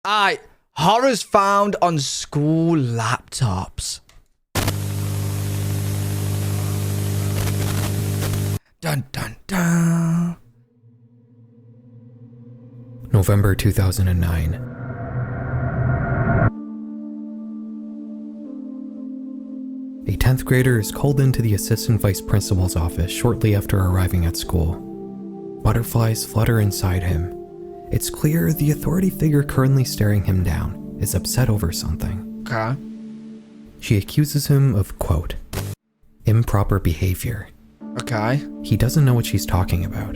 Alright, horrors found on school laptops. Dun dun dun. November 2009. A 10th grader is called into the assistant vice principal's office shortly after arriving at school. Butterflies flutter inside him. It's clear the authority figure currently staring him down is upset over something. Okay. She accuses him of, quote, improper behavior. Okay. He doesn't know what she's talking about.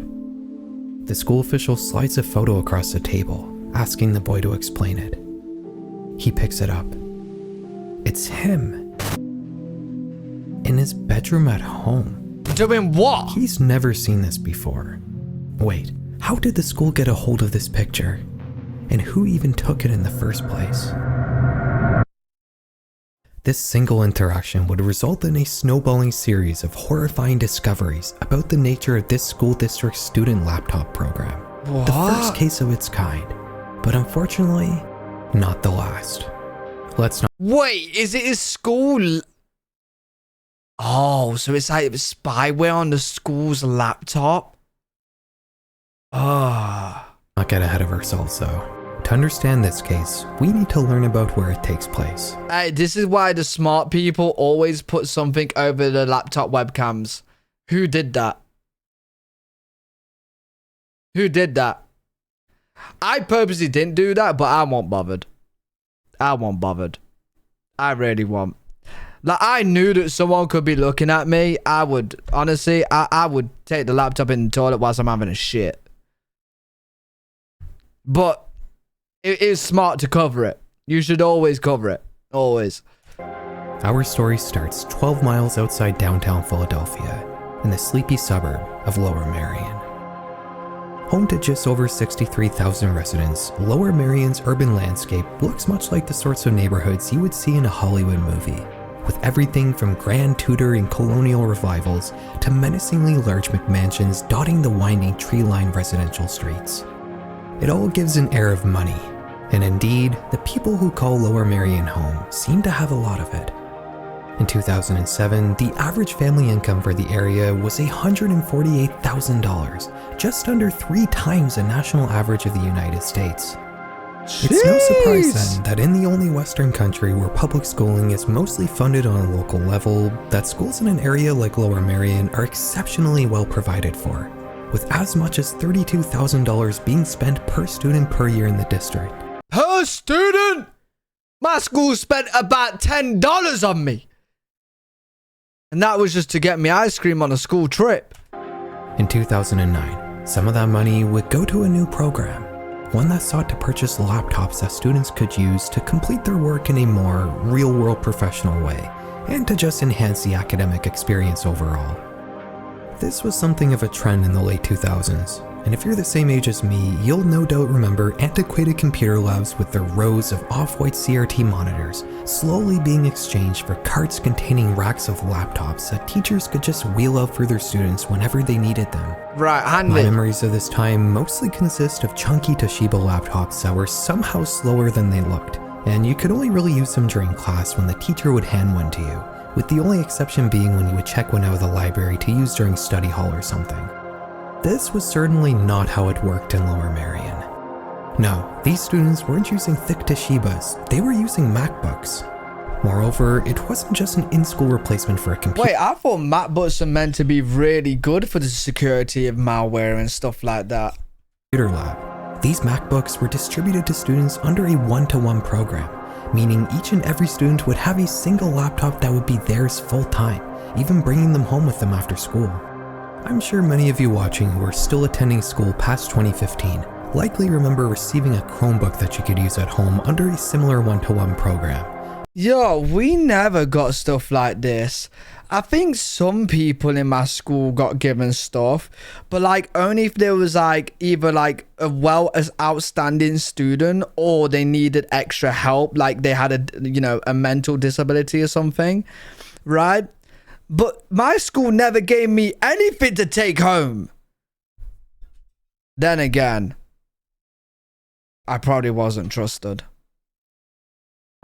The school official slides a photo across the table, asking the boy to explain it. He picks it up. It's him. In his bedroom at home. Doing what? He's never seen this before. Wait, how did the school get a hold of this picture? And who even took it in the first place? This single interaction would result in a snowballing series of horrifying discoveries about the nature of this school district's student laptop program. What? The first case of its kind, but unfortunately, not the last. Let's not— Wait, is it his school? Oh, so it's like spyware on the school's laptop? Ah. not get ahead of ourselves though. To understand this case, we need to learn about where it takes place. Hey, this is why the smart people always put something over the laptop webcams. Who did that? Who did that? I purposely didn't do that, but I won't bothered. I won't bothered. I really won't. Like, I knew that someone could be looking at me. I would, honestly, I would take the laptop in the toilet whilst I'm having a shit. But it is smart to cover it. You should always cover it. Always. Our story starts 12 miles outside downtown Philadelphia, in the sleepy suburb of Lower Merion. Home to just over 63,000 residents, Lower Merion's urban landscape looks much like the sorts of neighborhoods you would see in a Hollywood movie, with everything from grand Tudor and colonial revivals to menacingly large McMansions dotting the winding tree-lined residential streets. It all gives an air of money, and indeed, the people who call Lower Merion home seem to have a lot of it. In 2007, the average family income for the area was $148,000, just under 3 times the national average of the United States. Jeez. It's no surprise then that in the only Western country where public schooling is mostly funded on a local level, that schools in an area like Lower Merion are exceptionally well provided for, with as much as $32,000 being spent per student per year in the district. Per student? My school spent about $10 on me. And that was just to get me ice cream on a school trip. In 2009, some of that money would go to a new program, one that sought to purchase laptops that students could use to complete their work in a more real-world professional way, and to just enhance the academic experience overall. This was something of a trend in the late 2000s, and if you're the same age as me, you'll no doubt remember antiquated computer labs with their rows of off-white CRT monitors slowly being exchanged for carts containing racks of laptops that teachers could just wheel out for their students whenever they needed them. Right, handy. My memories of this time mostly consist of chunky Toshiba laptops that were somehow slower than they looked, and you could only really use them during class when the teacher would hand one to you, with the only exception being when you would check one out of the library to use during study hall or something. This was certainly not how it worked in Lower Merion. No, these students weren't using thick Toshibas, they were using MacBooks. Moreover, it wasn't just an in-school replacement for a computer. Wait, I thought MacBooks are meant to be really good for the security of malware and stuff like that. Lab. These MacBooks were distributed to students under a one-to-one program, meaning each and every student would have a single laptop that would be theirs full-time, even bringing them home with them after school. I'm sure many of you watching who are still attending school past 2015 likely remember receiving a Chromebook that you could use at home under a similar one-to-one program. Yo, we never got stuff like this. I think some people in my school got given stuff, but like only if there was like either like a outstanding student or they needed extra help, like they had a mental disability or something, right? But my school never gave me anything to take home. Then again, I probably wasn't trusted.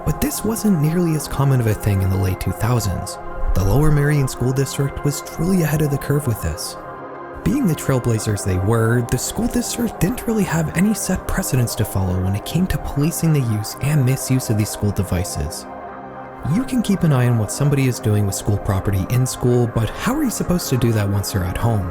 But this wasn't nearly as common of a thing in the late 2000s. The Lower Merion School District was truly ahead of the curve with this. Being the trailblazers they were, the school district didn't really have any set precedents to follow when it came to policing the use and misuse of these school devices. You can keep an eye on what somebody is doing with school property in school, but how are you supposed to do that once they're at home?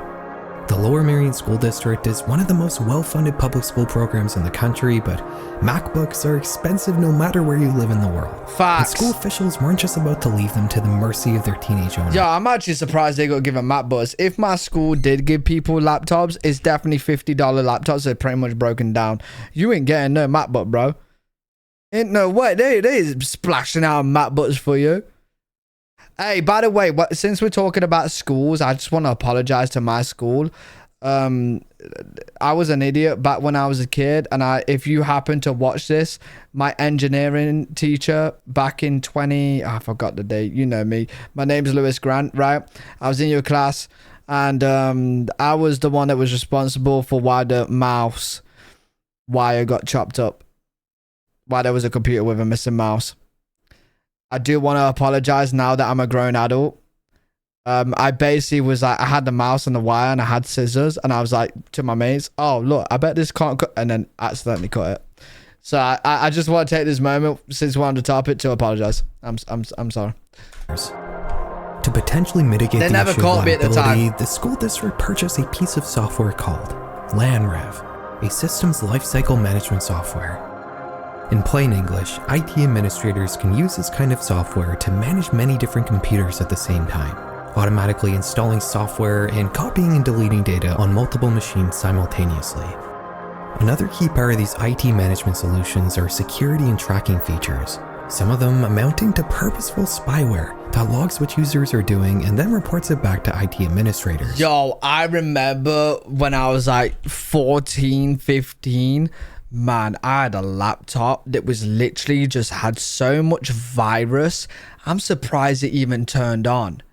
The Lower Merion School District is one of the most well-funded public school programs in the country, but MacBooks are expensive no matter where you live in the world. Facts. And school officials weren't just about to leave them to the mercy of their teenage owner. Yeah, I'm actually surprised they got given MacBooks. If my school did give people laptops, it's definitely $50 laptops. They're pretty much broken down. You ain't getting no MacBook, bro. Ain't no way. They splashing out MacBooks for you. Hey, by the way, since we're talking about schools, I just want to apologize to my school. I was an idiot back when I was a kid, and if you happen to watch this, my engineering teacher back in I forgot the date, you know me. My name's Lewis Grant, right? I was in your class, and I was the one that was responsible for why the mouse wire got chopped up. Why there was a computer with a missing mouse. I do want to apologize now that I'm a grown adult. I basically was like, I had the mouse and the wire and I had scissors, and I was like to my mates, oh look, I bet this can't cut, and then accidentally cut it. So I just want to take this moment, since we're on the topic, to apologize. I'm sorry. To potentially mitigate They the never issue of caught me at the liability, time. the school district purchased a piece of software called LANREV, a systems lifecycle management software. In plain English, IT administrators can use this kind of software to manage many different computers at the same time, automatically installing software and copying and deleting data on multiple machines simultaneously. Another key part of these IT management solutions are security and tracking features, some of them amounting to purposeful spyware that logs what users are doing and then reports it back to IT administrators. Yo, I remember when I was like 14, 15, man, I had a laptop that was literally just had so much virus. I'm surprised it even turned on.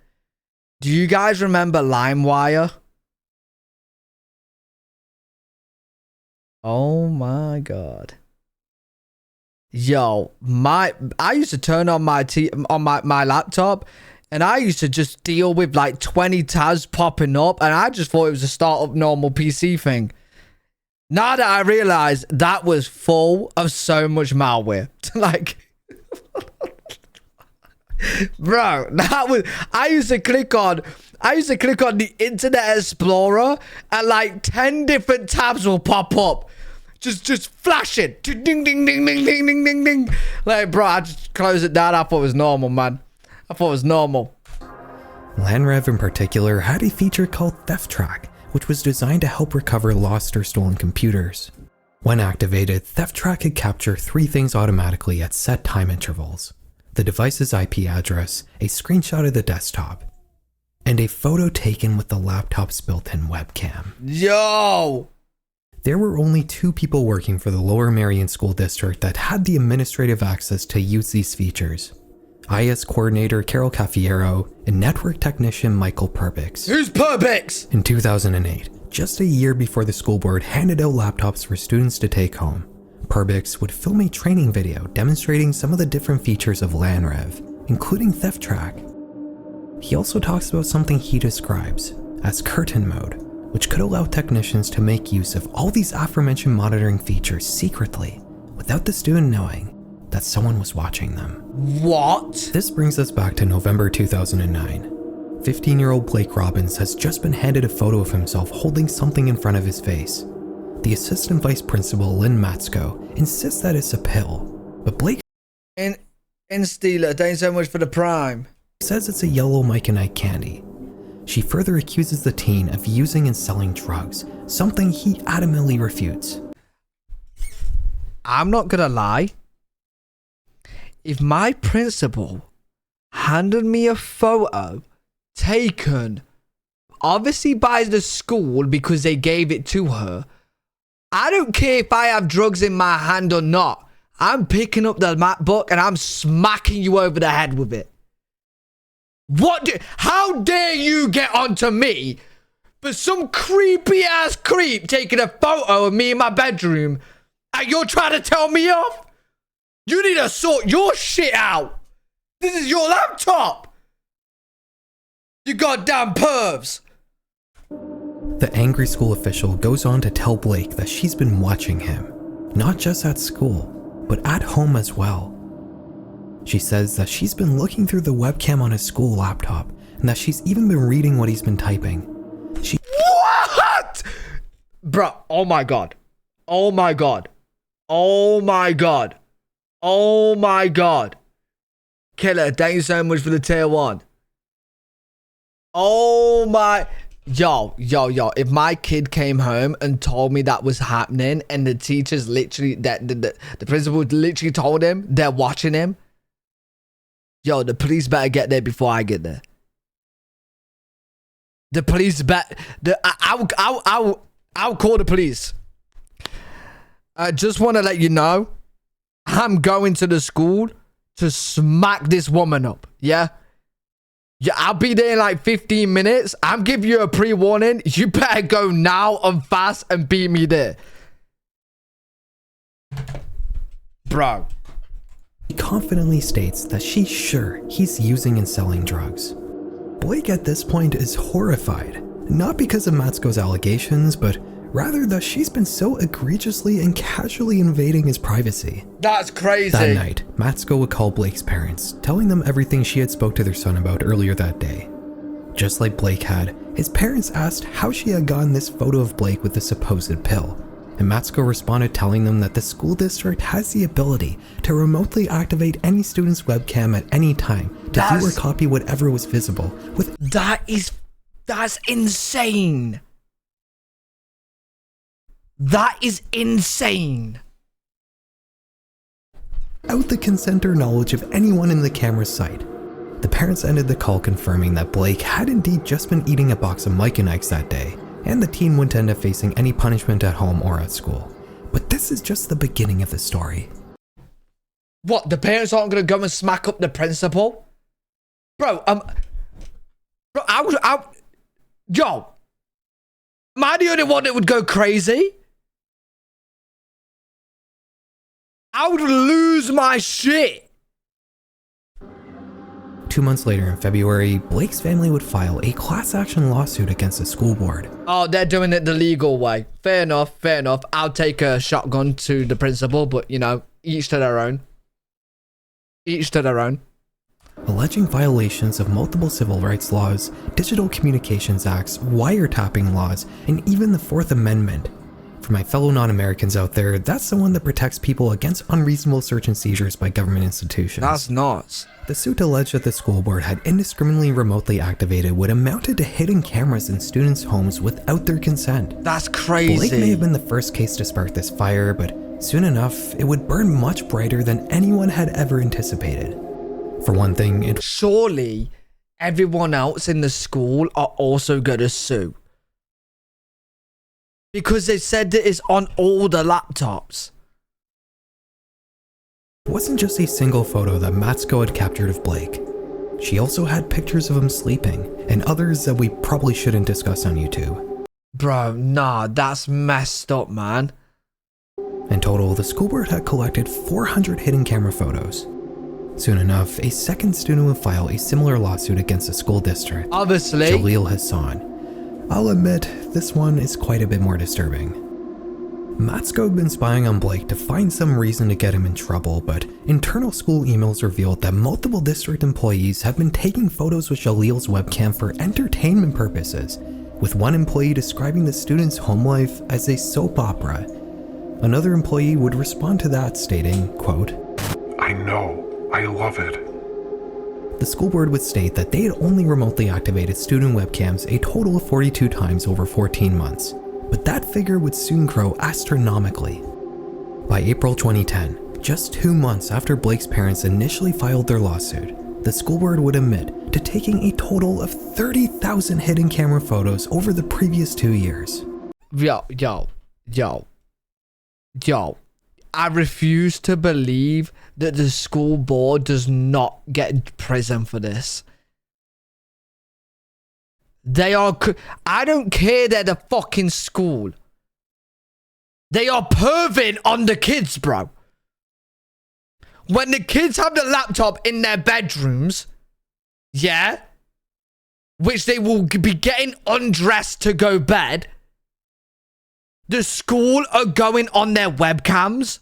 Do you guys remember LimeWire? Oh my god. Yo, I used to turn on my laptop, and I used to just deal with like 20 tabs popping up, and I just thought it was a startup normal PC thing. Now that I realize that was full of so much malware. Like, bro, I used to click on the Internet Explorer, and like 10 different tabs will pop up. Just flashing. Ding, ding, ding, ding, ding, ding, ding, ding. Like, bro, I just closed it down. I thought it was normal, man. I thought it was normal. LANREV in particular had a feature called Theft Track, which was designed to help recover lost or stolen computers. When activated, Theft Track could capture 3 things automatically at set time intervals: the device's IP address, a screenshot of the desktop, and a photo taken with the laptop's built-in webcam. Yo! There were only 2 people working for the Lower Merion School District that had the administrative access to use these features: IS coordinator Carol Caffiero and network technician Michael Perbix. Who's Perbix? In 2008, just a year before the school board handed out laptops for students to take home, Perbix would film a training video demonstrating some of the different features of LANREV, including Theft Track. He also talks about something he describes as curtain mode, which could allow technicians to make use of all these aforementioned monitoring features secretly, without the student knowing that someone was watching them. What? This brings us back to November 2009. 15-year-old Blake Robbins has just been handed a photo of himself holding something in front of his face. The assistant vice principal, Lynn Matsko, insists that it's a pill, but Blake Steeler, thanks so much for the prime. Says it's a yellow Mike and Ike candy. She further accuses the teen of using and selling drugs, something he adamantly refutes. I'm not gonna lie. If my principal handed me a photo taken obviously by the school because they gave it to her, I don't care if I have drugs in my hand or not. I'm picking up the MacBook and I'm smacking you over the head with it. How dare you get onto me for some creepy ass creep taking a photo of me in my bedroom And you're trying to tell me off? You need to sort your shit out. This is your laptop. You goddamn pervs. The angry school official goes on to tell Blake that she's been watching him, not just at school, but at home as well. She says that she's been looking through the webcam on his school laptop and that she's even been reading what he's been typing. What? Bro, oh my god. Oh my god. Oh my god. Oh my god. Killer, thank you so much for the tier 1. Oh my... Yo, if my kid came home and told me that was happening and the teachers literally, the principal literally told him they're watching him, yo, the police better get there before I get there. The police I'll call the police. I just want to let you know, I'm going to the school to smack this woman up, yeah? Yeah, I'll be there in like 15 minutes. I'm giving you a pre-warning. You better go now and fast and beat me there. Bro. He confidently states that she's sure he's using and selling drugs. Blake at this point is horrified, not because of Matsuko's allegations, but rather that she's been so egregiously and casually invading his privacy. That's crazy. That night, Matsuko would call Blake's parents, telling them everything she had spoke to their son about earlier that day. Just like Blake had, his parents asked how she had gotten this photo of Blake with the supposed pill, and Matsuko responded telling them that the school district has the ability to remotely activate any student's webcam at any time to view or copy whatever was visible with... That's insane. That is insane. Without the consent or knowledge of anyone in the camera's sight. The parents ended the call confirming that Blake had indeed just been eating a box of Mike and Ike's that day, and the teen wouldn't end up facing any punishment at home or at school. But this is just the beginning of the story. What, the parents aren't gonna go and smack up the principal? Bro, yo, am I the only one that would go crazy? I would lose my shit. 2 months later in February, Blake's family would file a class action lawsuit against the school board. Oh, they're doing it the legal way. Fair enough, fair enough. I'll take a shotgun to the principal, but you know, each to their own. Each to their own. Alleging violations of multiple civil rights laws, Digital Communications Acts, wiretapping laws, and even the Fourth Amendment. For my fellow non-Americans out there, that's the one that protects people against unreasonable search and seizures by government institutions. That's nuts. The suit alleged that the school board had indiscriminately remotely activated what amounted to hidden cameras in students' homes without their consent. That's crazy. Blake may have been the first case to spark this fire, but soon enough, it would burn much brighter than anyone had ever anticipated. For one thing, surely everyone else in the school are also going to sue. Because they said that it's on all the laptops. It wasn't just a single photo that Matsuko had captured of Blake. She also had pictures of him sleeping, and others that we probably shouldn't discuss on YouTube. Bro, nah, that's messed up, man. In total, the school board had collected 400 hidden camera photos. Soon enough, a second student would file a similar lawsuit against the school district. Obviously. Jaleel Hassan. I'll admit, this one is quite a bit more disturbing. Matsuko had been spying on Blake to find some reason to get him in trouble, but internal school emails revealed that multiple district employees have been taking photos with Jaleel's webcam for entertainment purposes, with one employee describing the student's home life as a soap opera. Another employee would respond to that stating, quote, "I know, I love it." The school board would state that they had only remotely activated student webcams a total of 42 times over 14 months, but that figure would soon grow astronomically. By April 2010, just 2 months after Blake's parents initially filed their lawsuit, the school board would admit to taking a total of 30,000 hidden camera photos over the previous 2 years. Yo. I refuse to believe that the school board does not get prison for this. They are... I don't care they're the fucking school. They are perving on the kids, bro. When the kids have the laptop in their bedrooms, yeah, which they will be getting undressed to go bed, the school are going on their webcams.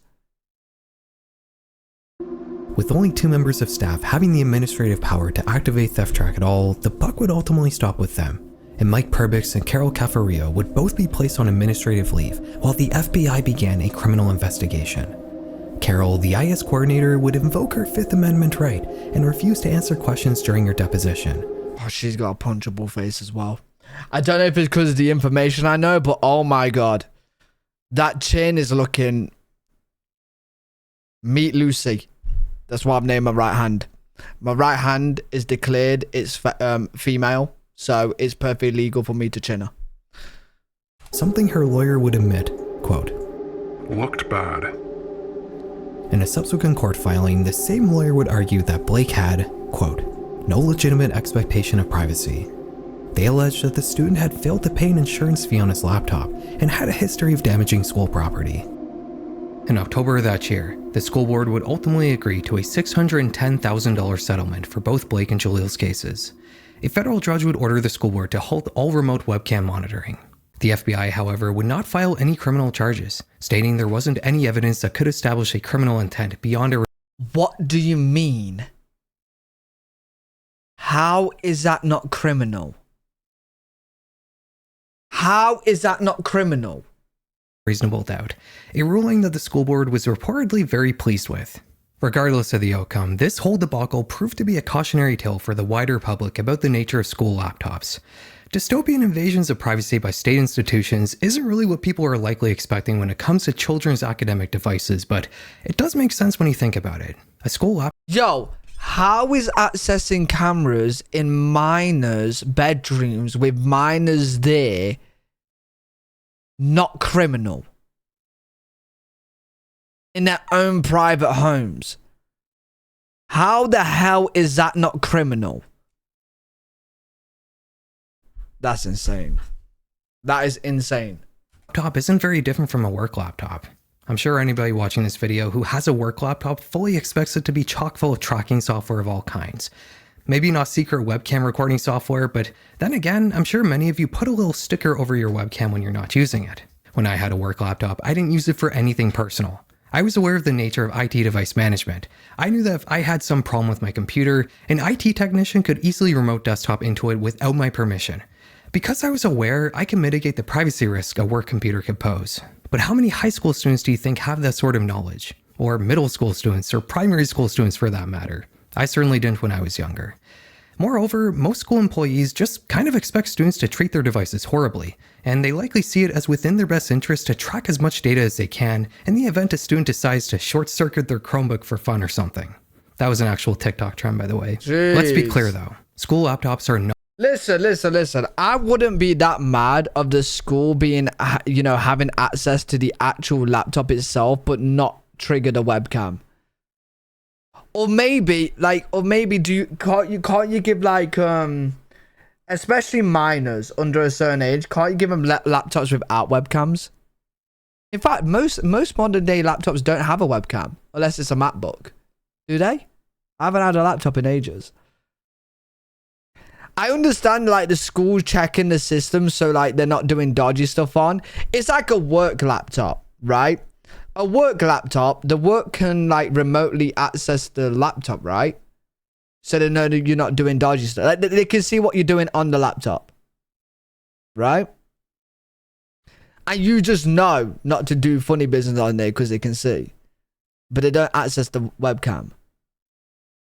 With only 2 members of staff having the administrative power to activate Theft Track at all, the buck would ultimately stop with them, and Mike Perbix and Carol Cafario would both be placed on administrative leave while the FBI began a criminal investigation. Carol, the IS coordinator, would invoke her Fifth Amendment right and refuse to answer questions during her deposition. Oh, she's got a punchable face as well. I don't know if it's because of the information I know, but oh my god. That chin is looking... Meet Lucy. That's what I've named my right hand. My right hand is declared it's female, so it's perfectly legal for me to chin her. Something her lawyer would admit, quote, Looked bad. In a subsequent court filing, the same lawyer would argue that Blake had, quote, no legitimate expectation of privacy. They alleged that the student had failed to pay an insurance fee on his laptop and had a history of damaging school property. In October of that year, the school board would ultimately agree to a $610,000 settlement for both Blake and Jalil's cases. A federal judge would order the school board to halt all remote webcam monitoring. The FBI, however, would not file any criminal charges, stating there wasn't any evidence that could establish a criminal intent beyond a... What do you mean? How is that not criminal? How is that not criminal? Reasonable doubt, a ruling that the school board was reportedly very pleased with. Regardless of the outcome, this whole debacle proved to be a cautionary tale for the wider public about the nature of school laptops. Dystopian invasions of privacy by state institutions isn't really what people are likely expecting when it comes to children's academic devices, but it does make sense when you think about it. A school laptop... Yo, how is accessing cameras in minors' bedrooms with minors there not criminal? In their own private homes. How the hell is that not criminal? That's insane. That is insane. Laptop isn't very different from a work laptop. I'm sure anybody watching this video who has a work laptop fully expects it to be chock full of tracking software of all kinds. Maybe not secret webcam recording software, but then again, I'm sure many of you put a little sticker over your webcam when you're not using it. When I had a work laptop, I didn't use it for anything personal. I was aware of the nature of IT device management. I knew that if I had some problem with my computer, an IT technician could easily remote desktop into it without my permission. Because I was aware, I can mitigate the privacy risk a work computer could pose. But how many high school students do you think have that sort of knowledge? Or middle school students, or primary school students for that matter? I certainly didn't when I was younger. Moreover, most school employees just kind of expect students to treat their devices horribly, and they likely see it as within their best interest to track as much data as they can in the event a student decides to short-circuit their Chromebook for fun or something. That was an actual TikTok trend, by the way. Jeez. Let's be clear though, school laptops are not... Listen. I wouldn't be that mad of the school being, having access to the actual laptop itself, but not trigger the webcam. Or maybe can't you give like especially minors under a certain age, can't you give them laptops without webcams? In fact, most modern day laptops don't have a webcam unless it's a MacBook. Do they? I haven't had a laptop in ages. I understand like the school checking the system so like they're not doing dodgy stuff on. It's like a work laptop, right? A work laptop, the work can like remotely access the laptop, right? So they know that you're not doing dodgy stuff. Like, they can see what you're doing on the laptop, right? And you just know not to do funny business on there because they can see. But they don't access the webcam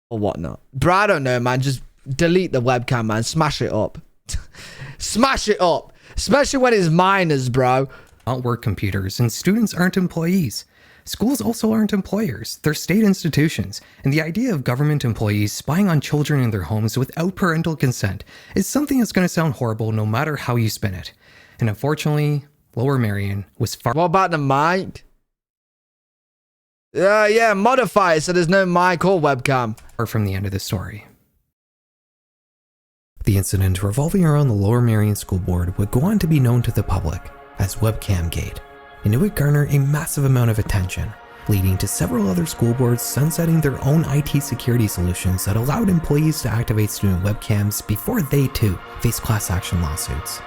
or whatnot. Bro, I don't know, man. Just delete the webcam, man. Smash it up. Smash it up. Especially when it's minors, bro. Not work computers, and students aren't employees. Schools also aren't employers. They're state institutions, and the idea of government employees spying on children in their homes without parental consent is something that's going to sound horrible no matter how you spin it. And unfortunately, Lower Merion was far... What about the mic? Yeah, modify it so there's no mic or webcam. Far from the end of the story. The incident revolving around the Lower Merion School Board would go on to be known to the public as WebcamGate, and it would garner a massive amount of attention, leading to several other school boards sunsetting their own IT security solutions that allowed employees to activate student webcams before they too faced class action lawsuits.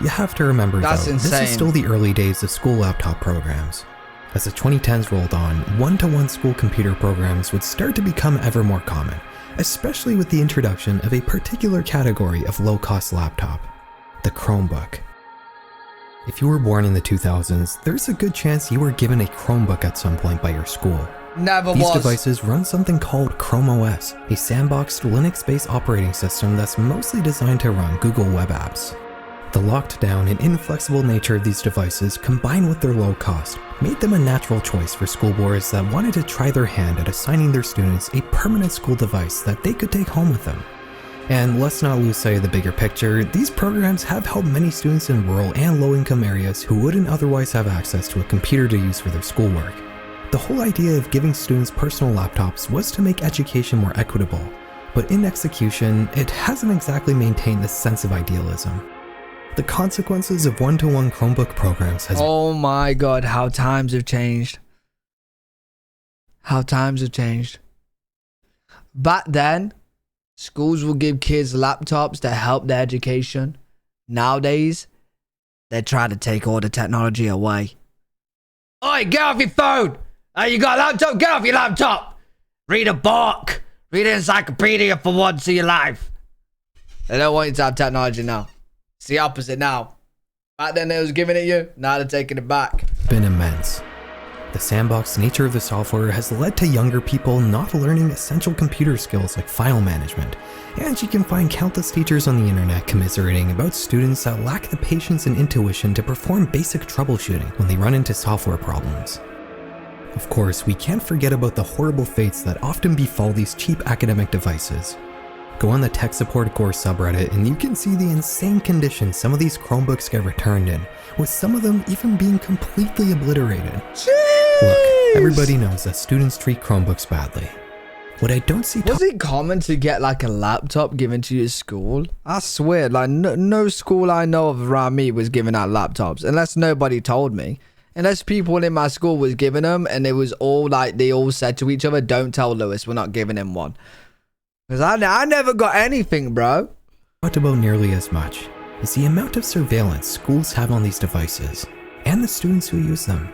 You have to remember That's though, insane. this is still the early days of school laptop programs. As the 2010s rolled on, one-to-one school computer programs would start to become ever more common, especially with the introduction of a particular category of low-cost laptop, the Chromebook. If you were born in the 2000s, there's a good chance you were given a Chromebook at some point by your school. Never These was. devices run something called Chrome OS, a sandboxed Linux-based operating system that's mostly designed to run Google Web Apps. The locked down and inflexible nature of these devices, combined with their low cost, made them a natural choice for school boards that wanted to try their hand at assigning their students a permanent school device that they could take home with them. And let's not lose sight of the bigger picture, these programs have helped many students in rural and low-income areas who wouldn't otherwise have access to a computer to use for their schoolwork. The whole idea of giving students personal laptops was to make education more equitable, but in execution, it hasn't exactly maintained this sense of idealism. The consequences of one-to-one Chromebook programs has Oh my god, how times have changed. How times have changed. Back then, schools will give kids laptops to help their education. Nowadays, they're trying to take all the technology away. Oi, get off your phone! You got a laptop? Get off your laptop! Read a book! Read an encyclopedia for once in your life. They don't want you to have technology now. It's the opposite now. Back then they was giving it you, now they're taking it back. been immense. The sandbox nature of the software has led to younger people not learning essential computer skills like file management, and you can find countless teachers on the internet commiserating about students that lack the patience and intuition to perform basic troubleshooting when they run into software problems. Of course, we can't forget about the horrible fates that often befall these cheap academic devices. Go on the tech support Gore subreddit and you can see the insane condition some of these Chromebooks get returned in, with some of them even being completely obliterated. Jeez. Look, everybody knows that students treat Chromebooks badly. What I don't see Was it common to get like a laptop given to your school? I swear, like no school I know of around me was giving out laptops, unless nobody told me. Unless people in my school was giving them, and it was all like they all said to each other, "Don't tell Lewis, we're not giving him one." Because I never got anything, bro. talked about nearly as much is the amount of surveillance schools have on these devices, and the students who use them.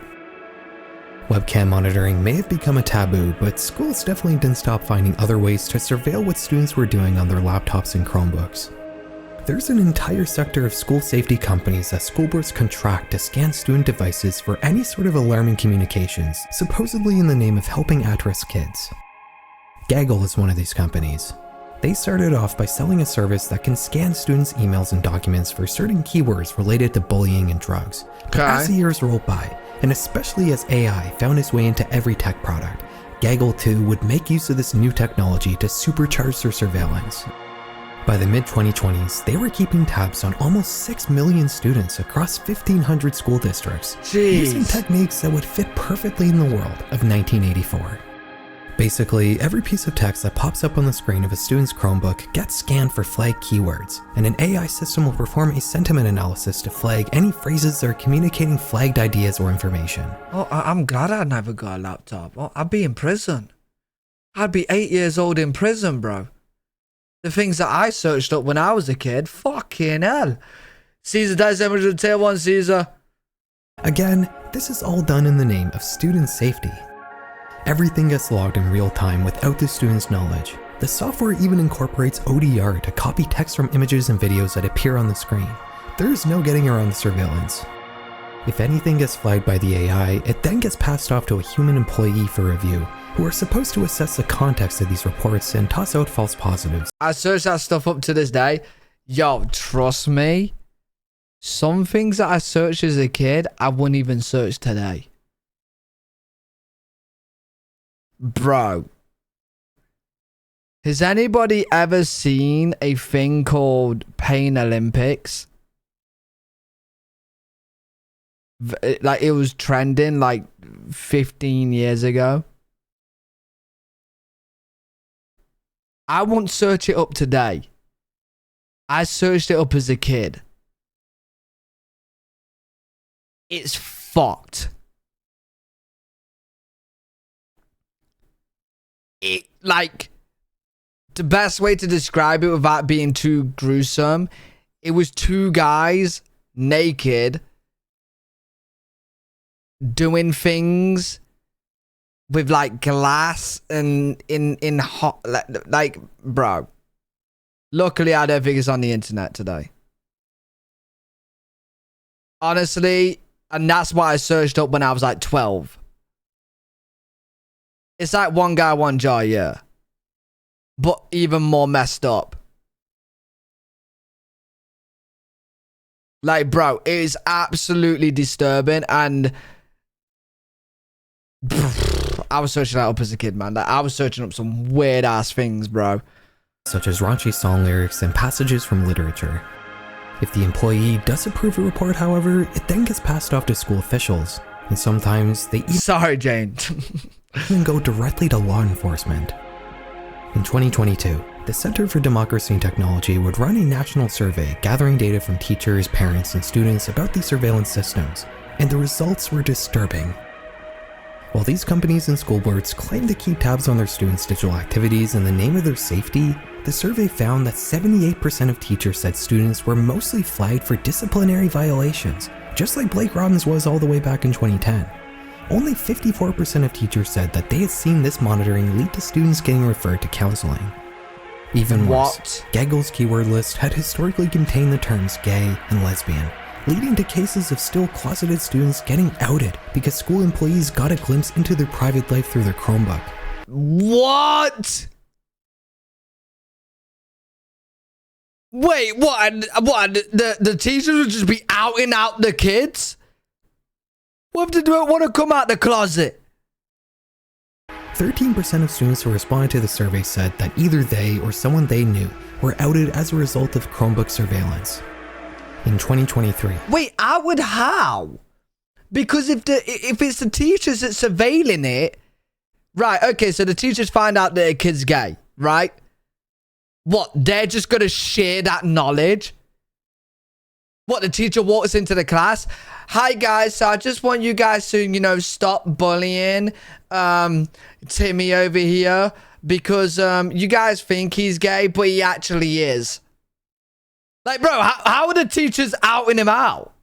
Webcam monitoring may have become a taboo, but schools definitely didn't stop finding other ways to surveil what students were doing on their laptops and Chromebooks. There's an entire sector of school safety companies that school boards contract to scan student devices for any sort of alarming communications, supposedly in the name of helping at-risk kids. Gaggle is one of these companies. They started off by selling a service that can scan students' emails and documents for certain keywords related to bullying and drugs. But as the years rolled by, and especially as AI found its way into every tech product, Gaggle too would make use of this new technology to supercharge their surveillance. By the mid-2020s, they were keeping tabs on almost 6 million students across 1,500 school districts, using techniques that would fit perfectly in the world of 1984. Basically, every piece of text that pops up on the screen of a student's Chromebook gets scanned for flagged keywords, and an AI system will perform a sentiment analysis to flag any phrases that are communicating flagged ideas or information. Oh, I'm glad I never got a laptop. Oh, I'd be in prison. I'd be 8 years old in prison, bro. The things that I searched up when I was a kid, fucking hell. Caesar dies to tier 1, Caesar. Again, this is all done in the name of student safety. Everything gets logged in real time without the student's knowledge. The software even incorporates ODR to copy text from images and videos that appear on the screen. There is no getting around the surveillance. If anything gets flagged by the AI, it then gets passed off to a human employee for review, who are supposed to assess the context of these reports and toss out false positives. I search that stuff up to this day. Yo, trust me. Some things that I searched as a kid, I wouldn't even search today. Bro. Has anybody ever seen a thing called Pain Olympics? Like it was trending like 15 years ago. I won't search it up today. I searched it up as a kid. It's fucked. Like, the best way to describe it without being too gruesome, it was two guys naked doing things with like glass and in hot, like bro. Luckily, I don't think it's on the internet today. Honestly, and that's what I searched up when I was like 12. It's like One Guy, One Jar, yeah. But even more messed up. Like, bro, it is absolutely disturbing, and I was searching that up as a kid, man. Like, I was searching up some weird ass things, bro. Such as raunchy song lyrics and passages from literature. If the employee does approve a report, however, it then gets passed off to school officials, and sometimes they Sorry, Jane. even go directly to law enforcement. In 2022, the Center for Democracy and Technology would run a national survey gathering data from teachers, parents, and students about these surveillance systems, and the results were disturbing. While these companies and school boards claim to keep tabs on their students' digital activities in the name of their safety, the survey found that 78% of teachers said students were mostly flagged for disciplinary violations, just like Blake Robbins was all the way back in 2010. Only 54% of teachers said that they had seen this monitoring lead to students getting referred to counseling. Even worse, Gaggle's keyword list had historically contained the terms gay and lesbian, leading to cases of still closeted students getting outed because school employees got a glimpse into their private life through their Chromebook. What? Wait, what? The teachers would just be outing out the kids? What if they don't want to come out the closet? 13% of students who responded to the survey said that either they or someone they knew were outed as a result of Chromebook surveillance. In 2023. Wait, outed how? Because if it's the teachers that's surveilling it, right? Okay, so the teachers find out that a kid's gay, right? What? They're just gonna share that knowledge? What, the teacher walks into the class? Hi guys, so I just want you guys to, stop bullying Timmy over here because you guys think he's gay, but he actually is. Like, bro, how are the teachers outing him out?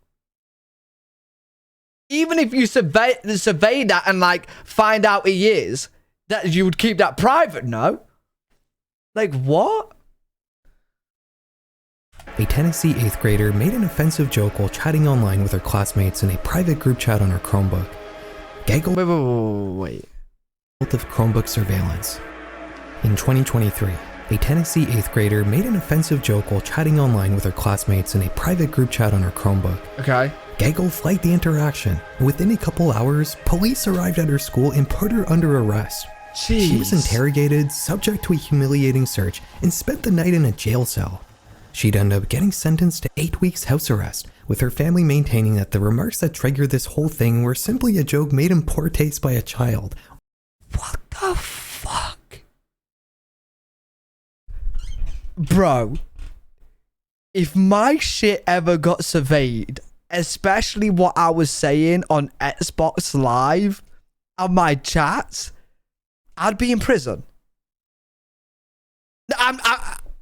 Even if you survey that and like find out he is, that you would keep that private, no? Like, what? A Tennessee 8th grader made an offensive joke while chatting online with her classmates in a private group chat on her Chromebook. Gaggle Wait. of Chromebook surveillance. In 2023, a Tennessee 8th grader made an offensive joke while chatting online with her classmates in a private group chat on her Chromebook. Okay. Gaggle flagged the interaction, and within a couple hours, police arrived at her school and put her under arrest. Jeez. She was interrogated, subject to a humiliating search, and spent the night in a jail cell. She'd end up getting sentenced to 8 weeks house arrest, with her family maintaining that the remarks that triggered this whole thing were simply a joke made in poor taste by a child. What the fuck? Bro, if my shit ever got surveyed, especially what I was saying on Xbox Live and my chats, I'd be in prison.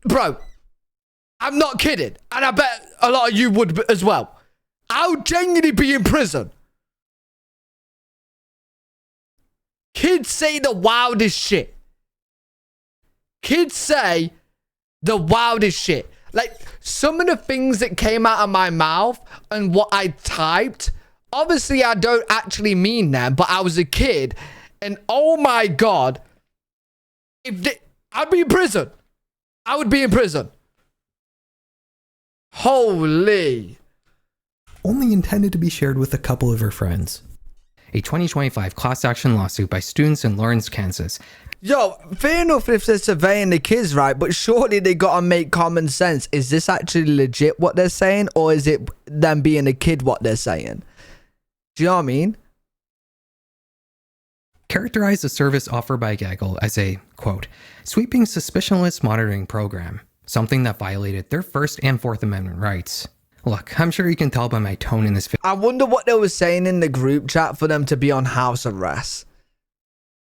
Bro, I'm not kidding. And I bet a lot of you would as well. I would genuinely be in prison. Kids say the wildest shit. Kids say the wildest shit. Like, some of the things that came out of my mouth and what I typed, obviously I don't actually mean them, but I was a kid. And oh my God, I'd be in prison. I would be in prison. Holy. Only intended to be shared with a couple of her friends. A 2025 class action lawsuit by students in Lawrence, Kansas. Yo, fair enough if they're surveying the kids, right? But surely they gotta make common sense. Is this actually legit what they're saying? Or is it them being a kid what they're saying? Do you know what I mean? Characterized the service offered by Gaggle as a, quote, sweeping suspicionless monitoring program, something that violated their First and Fourth Amendment rights. Look, I'm sure you can tell by my tone in this video. I wonder what they were saying in the group chat for them to be on house arrest.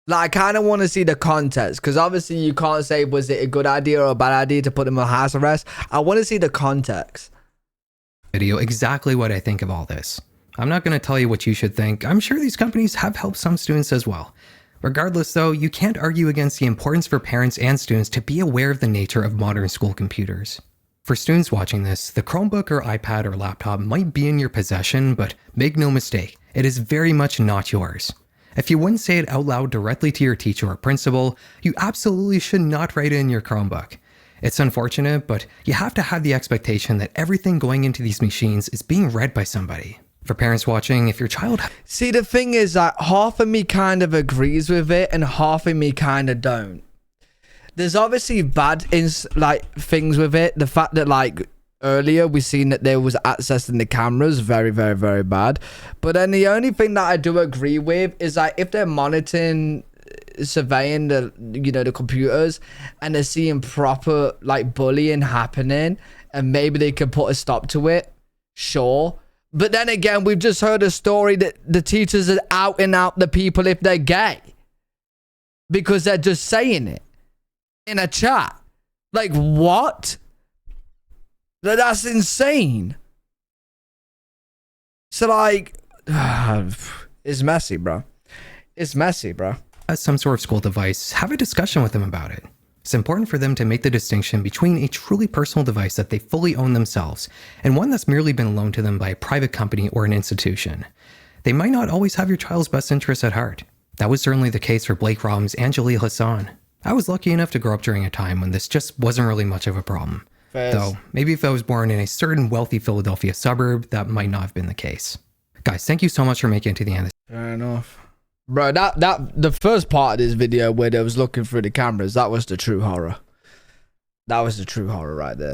Like, I kind of want to see the context, because obviously you can't say, was it a good idea or a bad idea to put them on house arrest? I want to see the context. Video exactly what I think of all this. I'm not going to tell you what you should think. I'm sure these companies have helped some students as well. Regardless though, you can't argue against the importance for parents and students to be aware of the nature of modern school computers. For students watching this, the Chromebook or iPad or laptop might be in your possession, but make no mistake, it is very much not yours. If you wouldn't say it out loud directly to your teacher or principal, you absolutely should not write it in your Chromebook. It's unfortunate, but you have to have the expectation that everything going into these machines is being read by somebody. For parents watching, if your child... See, the thing is that half of me kind of agrees with it and half of me kind of don't. There's obviously bad things with it. The fact that like earlier we seen that there was access in the cameras, very, very, very bad. But then the only thing that I do agree with is that if they're monitoring, surveying the the computers and they're seeing proper like bullying happening and maybe they can put a stop to it, sure. But then again, we've just heard a story that the teachers are out and out the people if they're gay because they're just saying it in a chat. Like, what? That's insane. So like, it's messy, bro. It's messy, bro. As some sort of school device, have a discussion with them about it. It's important for them to make the distinction between a truly personal device that they fully own themselves and one that's merely been loaned to them by a private company or an institution. They might not always have your child's best interests at heart. That was certainly the case for Blake Rob's and Jaleel Hassan. I was lucky enough to grow up during a time when this just wasn't really much of a problem. Though, maybe if I was born in a certain wealthy Philadelphia suburb, that might not have been the case. Guys, thank you so much for making it to the end of this. Fair enough. Bro, the first part of this video where they was looking through the cameras, that was the true horror. That was the true horror right there.